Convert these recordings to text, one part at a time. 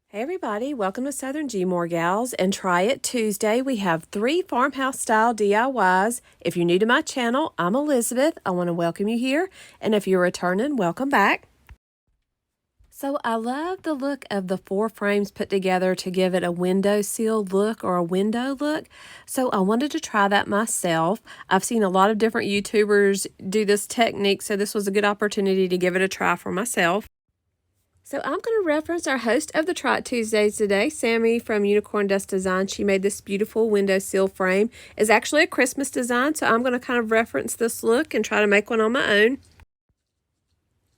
Hey everybody, welcome to Southern Gmoregals and Try It Tuesday. We have 3 farmhouse style DIYs. If you're new to my channel, I'm Elizabeth. I want to welcome you here, and if you're returning, welcome back. So I love the look of the 4 frames put together to give it a windowsill look or a window look. So I wanted to try that myself. I've seen a lot of different YouTubers do this technique, so this was a good opportunity to give it a try for myself. So I'm going to reference our host of the Try It Tuesdays today, Sammy from Unicorn Dust Design. She made this beautiful windowsill frame. It's actually a Christmas design, so I'm going to kind of reference this look and try to make one on my own.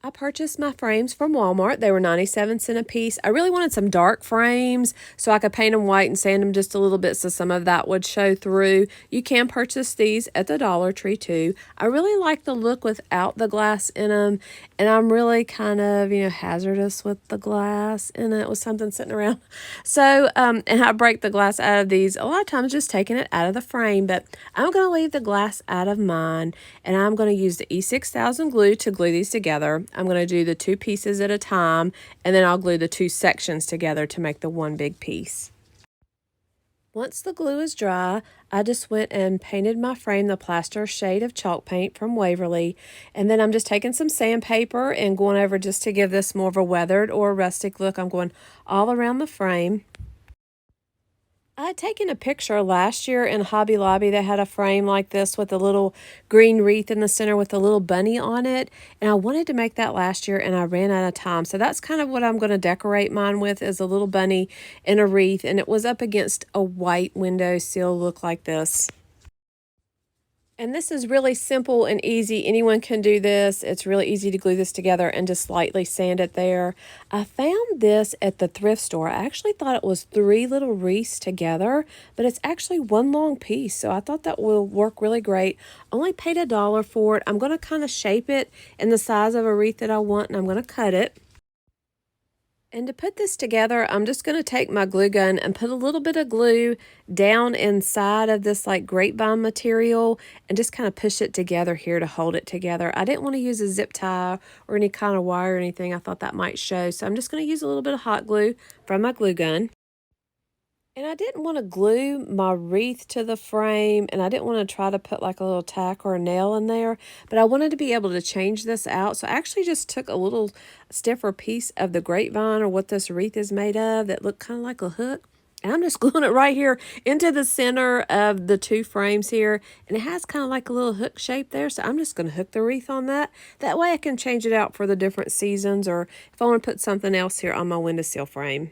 I purchased my frames from Walmart. They were 97 cents a piece. I really wanted some dark frames so I could paint them white and sand them just a little bit so some of that would show through. You can purchase these at the Dollar Tree too. I really like the look without the glass in them, and I'm really kind of, hazardous with the glass in it with something sitting around. So, and I break the glass out of these a lot of times just taking it out of the frame, but I'm going to leave the glass out of mine, and I'm going to use the E6000 glue to glue these together. I'm going to do the 2 pieces at a time, and then I'll glue the 2 sections together to make the one big piece. Once the glue is dry, I just went and painted my frame the plaster shade of chalk paint from Waverly, and then I'm just taking some sandpaper and going over just to give this more of a weathered or rustic look. I'm going all around the frame. I had taken a picture last year in Hobby Lobby that had a frame like this with a little green wreath in the center with a little bunny on it. And I wanted to make that last year and I ran out of time. So that's kind of what I'm going to decorate mine with, is a little bunny in a wreath. And it was up against a white windowsill look like this. And this is really simple and easy. Anyone can do this. It's really easy to glue this together and just lightly sand it there. I found this at the thrift store. I actually thought it was 3 little wreaths together, but it's actually one long piece. So I thought that will work really great. Only paid $1 for it. I'm going to kind of shape it in the size of a wreath that I want, and I'm going to cut it. And to put this together, I'm just going to take my glue gun and put a little bit of glue down inside of this like grapevine material and just kind of push it together here to hold it together. I didn't want to use a zip tie or any kind of wire or anything. I thought that might show. So I'm just going to use a little bit of hot glue from my glue gun. And I didn't want to glue my wreath to the frame, and I didn't want to try to put like a little tack or a nail in there, but I wanted to be able to change this out. So I actually just took a little stiffer piece of the grapevine or what this wreath is made of that looked kind of like a hook. And I'm just gluing it right here into the center of the 2 frames here. And it has kind of like a little hook shape there. So I'm just going to hook the wreath on that. That way I can change it out for the different seasons, or if I want to put something else here on my windowsill frame.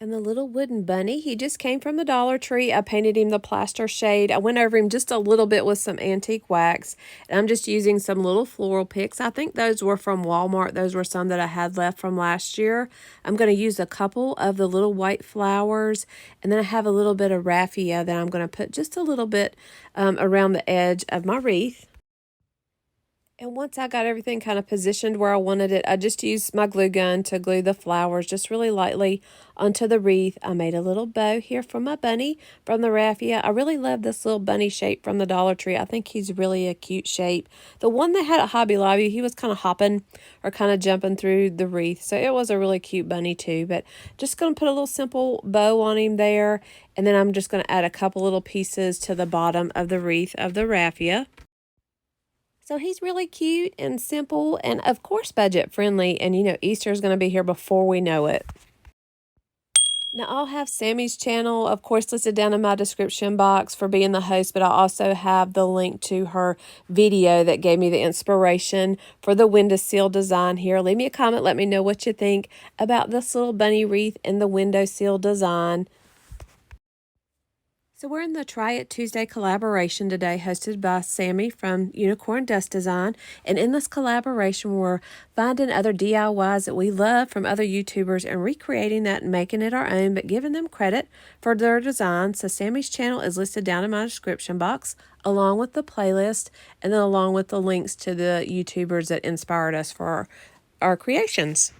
And the little wooden bunny, he just came from the Dollar Tree. I painted him the plaster shade. I went over him just a little bit with some antique wax. And I'm just using some little floral picks. I think those were from Walmart. Those were some that I had left from last year. I'm going to use a couple of the little white flowers. And then I have a little bit of raffia that I'm going to put just a little bit around the edge of my wreath. And once I got everything kind of positioned where I wanted it, I just used my glue gun to glue the flowers just really lightly onto the wreath. I made a little bow here for my bunny from the raffia. I really love this little bunny shape from the Dollar Tree. I think he's really a cute shape. The one they had at Hobby Lobby, he was kind of hopping or kind of jumping through the wreath. So it was a really cute bunny too. But just going to put a little simple bow on him there. And then I'm just going to add a couple little pieces to the bottom of the wreath of the raffia. So he's really cute and simple and, of course, budget friendly. And, Easter is going to be here before we know it. Now, I'll have Sammy's channel, of course, listed down in my description box for being the host, but I also have the link to her video that gave me the inspiration for the windowsill design here. Leave me a comment. Let me know what you think about this little bunny wreath and the windowsill design. So we're in the Try It Tuesday collaboration today, hosted by Sammy from Unicorn Dust Design. And in this collaboration, we're finding other DIYs that we love from other YouTubers and recreating that and making it our own, but giving them credit for their design. So Sammy's channel is listed down in my description box, along with the playlist, and then along with the links to the YouTubers that inspired us for our creations.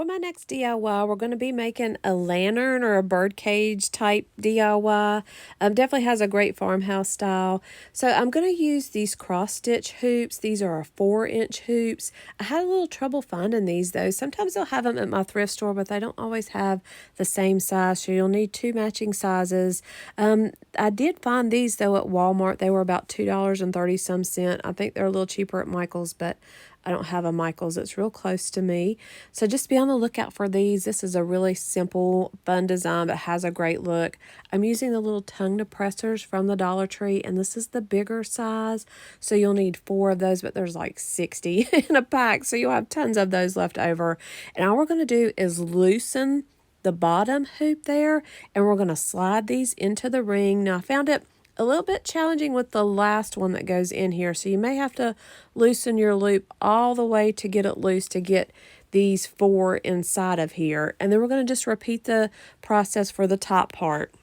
For my next DIY, we're going to be making a lantern or a bird cage type DIY. Definitely has a great farmhouse style. So I'm going to use these cross stitch hoops. These are 4-inch hoops. I had a little trouble finding these though. Sometimes they'll have them at my thrift store, but they don't always have the same size. So you'll need 2 matching sizes. I did find these though at Walmart. They were about $2.30 some cent. I think they're a little cheaper at Michael's, but I don't have a Michael's. It's real close to me. So just be on the lookout for these. This is a really simple, fun design that has a great look. I'm using the little tongue depressors from the Dollar Tree, and this is the bigger size. So you'll need 4 of those, but there's like 60 in a pack. So you'll have tons of those left over. And all we're going to do is loosen the bottom hoop there, and we're going to slide these into the ring. Now I found it a little bit challenging with the last one that goes in here, so you may have to loosen your loop all the way to get it loose to get these 4 inside of here. And then we're going to just repeat the process for the top part.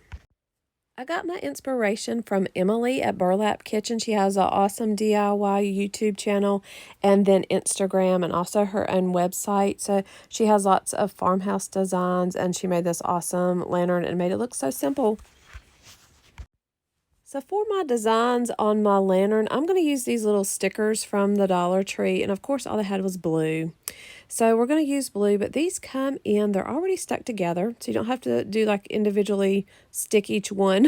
I got my inspiration from Emily at Burlap Kitchen. She has an awesome DIY YouTube channel and then Instagram and also her own website. So she has lots of farmhouse designs, and she made this awesome lantern and made it look so simple. So for my designs on my lantern, I'm going to use these little stickers from the Dollar Tree. And of course, all they had was blue. So we're going to use blue, but these come in, they're already stuck together. So you don't have to do like individually stick each one.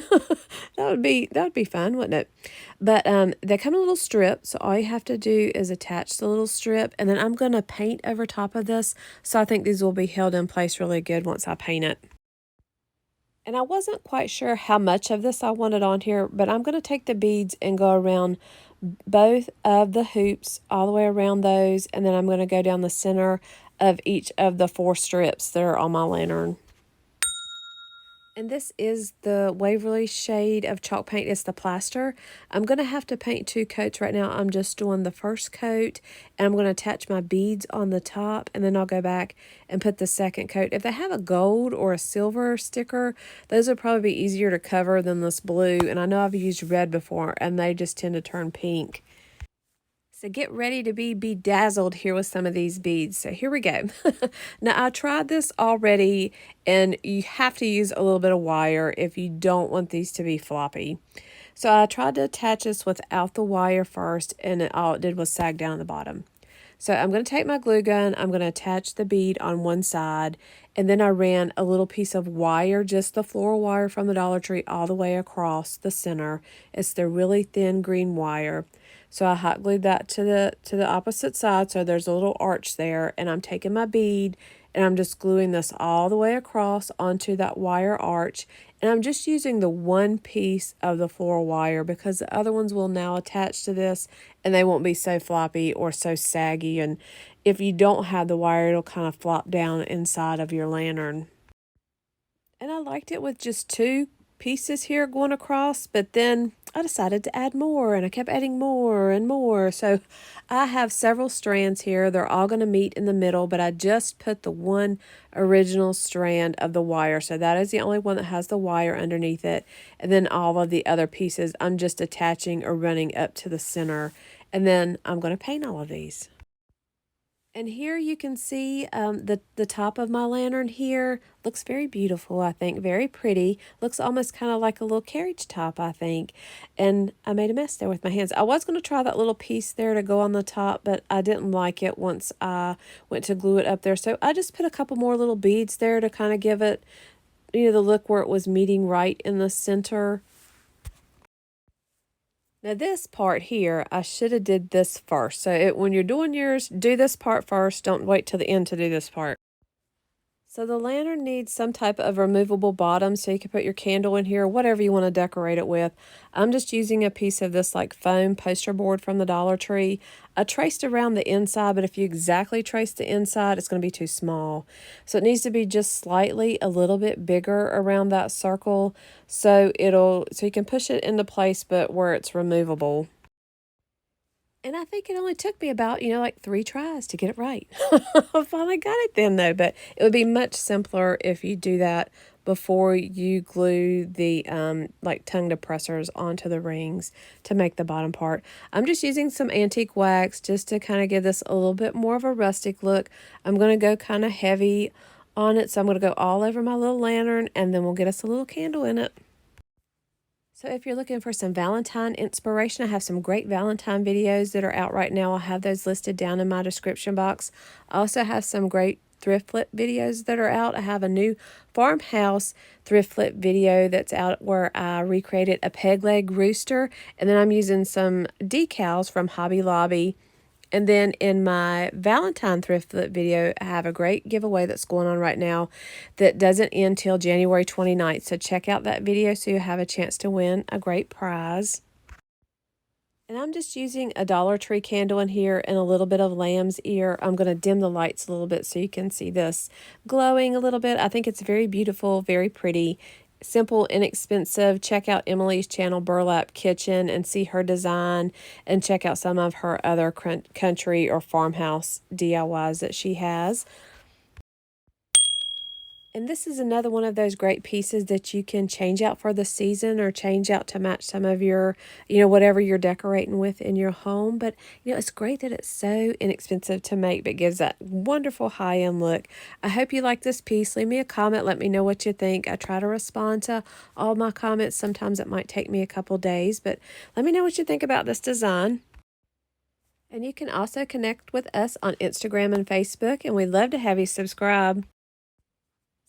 That would be fun, wouldn't it? But they come in a little strip. So all you have to do is attach the little strip, and then I'm going to paint over top of this. So I think these will be held in place really good once I paint it. And I wasn't quite sure how much of this I wanted on here, but I'm going to take the beads and go around both of the hoops, all the way around those, and then I'm going to go down the center of each of the 4 strips that are on my lantern. And this is the Waverly shade of chalk paint. It's the plaster. I'm going to have to paint 2 coats right now. I'm just doing the first coat, and I'm going to attach my beads on the top, and then I'll go back and put the second coat. If they have a gold or a silver sticker, those would probably be easier to cover than this blue. And I know I've used red before, and they just tend to turn pink. So get ready to be bedazzled here with some of these beads. So here we go. Now I tried this already, and you have to use a little bit of wire if you don't want these to be floppy. So I tried to attach this without the wire first, and all it did was sag down at the bottom. So I'm going to take my glue gun, I'm going to attach the bead on one side, and then I ran a little piece of wire, just the floral wire from the Dollar Tree, all the way across the center. It's the really thin green wire. So I hot glued that to the opposite side, so there's a little arch there, and I'm taking my bead and I'm just gluing this all the way across onto that wire arch, and I'm just using the one piece of the floral wire because the other ones will now attach to this and they won't be so floppy or so saggy, and if you don't have the wire, it'll kind of flop down inside of your lantern. And I liked it with just 2 pieces here going across, but then I decided to add more, and I kept adding more and more. So I have several strands here. They're all going to meet in the middle, but I just put the one original strand of the wire. So that is the only one that has the wire underneath it. And then all of the other pieces I'm just attaching or running up to the center. And then I'm going to paint all of these. And here you can see the top of my lantern here. Looks very beautiful, I think. Very pretty. Looks almost kind of like a little carriage top, I think. And I made a mess there with my hands. I was going to try that little piece there to go on the top, but I didn't like it once I went to glue it up there. So I just put a couple more little beads there to kind of give it, the look where it was meeting right in the center. Now this part here, I should have did this first. So when you're doing yours, do this part first. Don't wait till the end to do this part. So the lantern needs some type of removable bottom, so you can put your candle in here, whatever you want to decorate it with. I'm just using a piece of this like foam poster board from the Dollar Tree. I traced around the inside, but if you exactly trace the inside, it's going to be too small. So it needs to be just slightly a little bit bigger around that circle, so you can push it into place, but where it's removable. And I think it only took me about, like 3 tries to get it right. I finally got it then, though. But it would be much simpler if you do that before you glue the like tongue depressors onto the rings to make the bottom part. I'm just using some antique wax just to kind of give this a little bit more of a rustic look. I'm going to go kind of heavy on it, so I'm going to go all over my little lantern, and then we'll get us a little candle in it. So if you're looking for some Valentine inspiration, I have some great Valentine videos that are out right now. I'll have those listed down in my description box. I also have some great thrift flip videos that are out. I have a new farmhouse thrift flip video that's out where I recreated a peg leg rooster, and then I'm using some decals from Hobby Lobby. And then in my Valentine thrift flip video, I have a great giveaway that's going on right now that doesn't end till January 29th. So check out that video so you have a chance to win a great prize. And I'm just using a Dollar Tree candle in here and a little bit of lamb's ear. I'm going to dim the lights a little bit so you can see this glowing a little bit. I think it's very beautiful, very pretty. Simple, inexpensive. Check out Emily's channel, Burlap Kitchen, and see her design, and check out some of her other country or farmhouse DIYs that she has. And this is another one of those great pieces that you can change out for the season or change out to match some of your, whatever you're decorating with in your home. But, it's great that it's so inexpensive to make, but gives that wonderful high-end look. I hope you like this piece. Leave me a comment. Let me know what you think. I try to respond to all my comments. Sometimes it might take me a couple days, but let me know what you think about this design. And you can also connect with us on Instagram and Facebook, and we'd love to have you subscribe.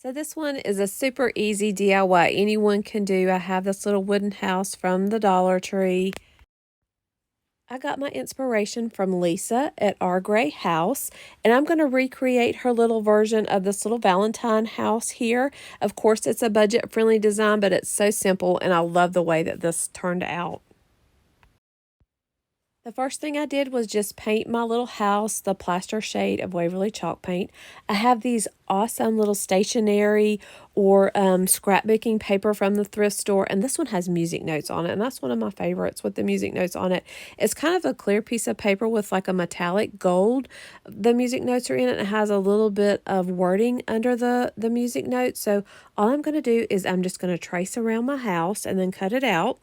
So this one is a super easy DIY anyone can do. I have this little wooden house from the Dollar Tree. I got my inspiration from Lisa at Our Gray House, and I'm going to recreate her little version of this little Valentine house here. Of course, it's a budget-friendly design, but it's so simple, and I love the way that this turned out. The first thing I did was just paint my little house the plaster shade of Waverly chalk paint. I have these awesome little stationery or scrapbooking paper from the thrift store, and this one has music notes on it, and that's one of my favorites with the music notes on it. It's kind of a clear piece of paper with like a metallic gold. The music notes are in it, and it has a little bit of wording under the music notes. So all I'm going to do is I'm just going to trace around my house and then cut it out.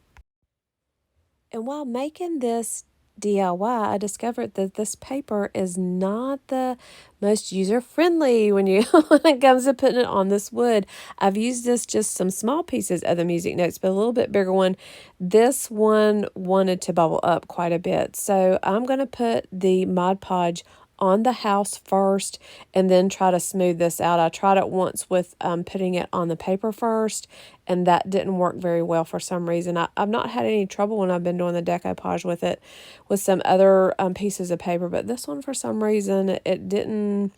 And while making this DIY, I discovered that this paper is not the most user-friendly when it comes to putting it on this wood. I've used just some small pieces of the music notes, but a little bit bigger one. This one wanted to bubble up quite a bit. So I'm going to put the Mod Podge on the house first and then try to smooth this out. I tried it once with putting it on the paper first, and that didn't work very well for some reason. I've not had any trouble when I've been doing the decoupage with it with some other pieces of paper, but this one for some reason it didn't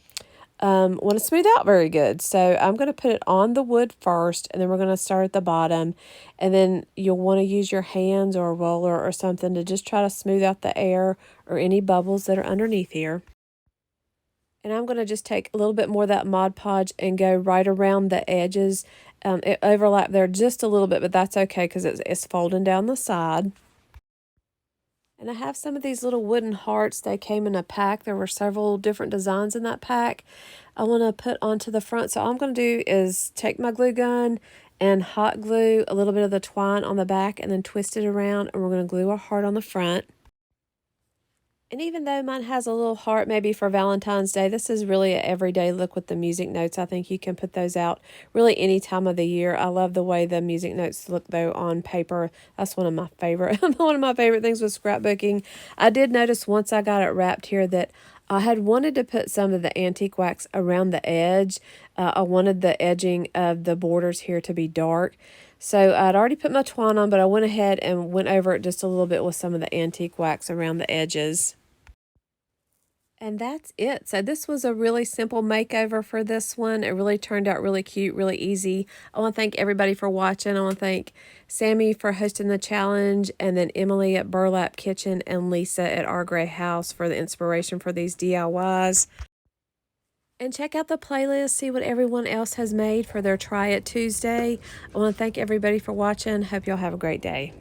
want to smooth out very good. So I'm going to put it on the wood first, and then we're going to start at the bottom, and then you'll want to use your hands or a roller or something to just try to smooth out the air or any bubbles that are underneath here. And I'm going to just take a little bit more of that Mod Podge and go right around the edges. It overlapped there just a little bit, but that's okay because it's folding down the side. And I have some of these little wooden hearts. They came in a pack. There were several different designs in that pack I want to put onto the front. So all I'm going to do is take my glue gun and hot glue a little bit of the twine on the back and then twist it around, and we're going to glue our heart on the front. And even though mine has a little heart maybe for Valentine's Day, this is really an everyday look with the music notes. I think you can put those out really any time of the year. I love the way the music notes look though on paper. That's one of my favorite things with scrapbooking. I did notice once I got it wrapped here that I had wanted to put some of the antique wax around the edge. I wanted the edging of the borders here to be dark. So I'd already put my twine on, but I went ahead and went over it just a little bit with some of the antique wax around the edges. And that's it. So this was a really simple makeover for this one. It really turned out really cute, really easy. I want to thank everybody for watching. I want to thank Sammy for hosting the challenge, and then Emily at Burlap Kitchen and Lisa at Our Gray House for the inspiration for these DIYs. And check out the playlist, see what everyone else has made for their Try It Tuesday. I want to thank everybody for watching. Hope y'all have a great day.